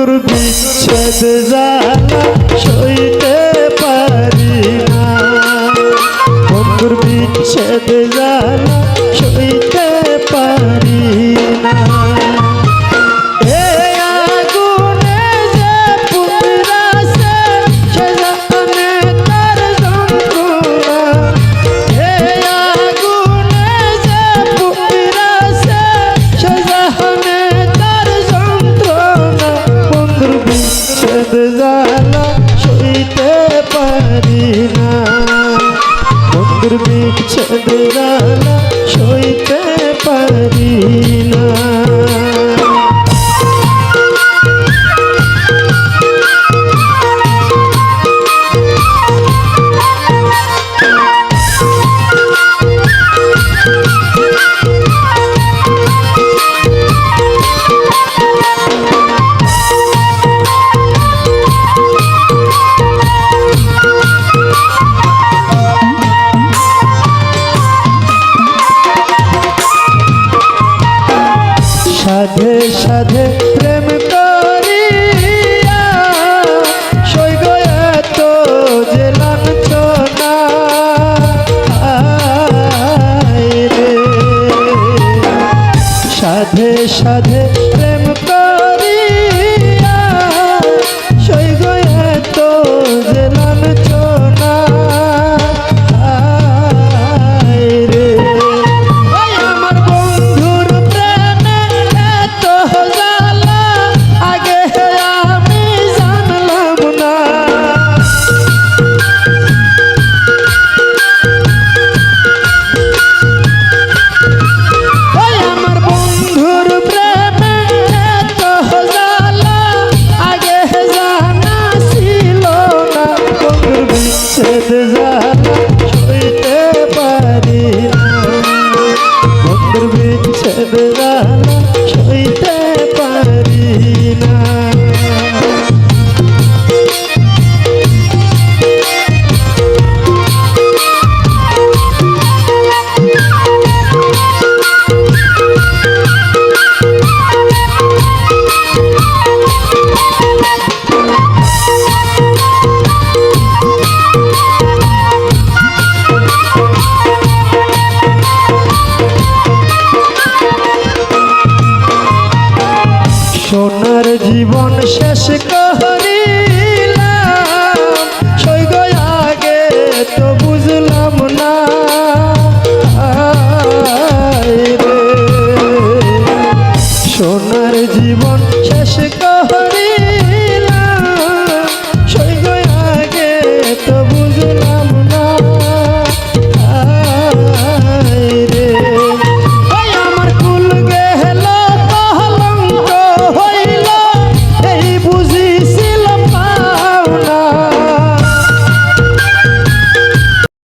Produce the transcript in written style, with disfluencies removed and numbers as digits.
বন্ধুর বিচ্ছেদ জ্বালা সইতে পারি না, বন্ধুর বিচ্ছেদ জ্বালা সইতে পারি না। জ্বালা সইতে পারি না, বন্ধুর বিচ্ছেদ জ্বালা সইতে পারি না। সাধে সাধে প্রেম করিয়া সইগ এত যে লাঞ্ছনা রে, সাধে সাধে প্রেম করিয়া সইগ এত যে লাঞ্ছনা রে। বিচ্ছেদ জ্বালা সইতে পারি না, বন্ধুর বিচ্ছেদ জ্বালা সইতে পারি না। সোনার জীবন শেষ করিলাম সইগ আগে তো বুঝলাম না রে, সোনার জীবন শেষ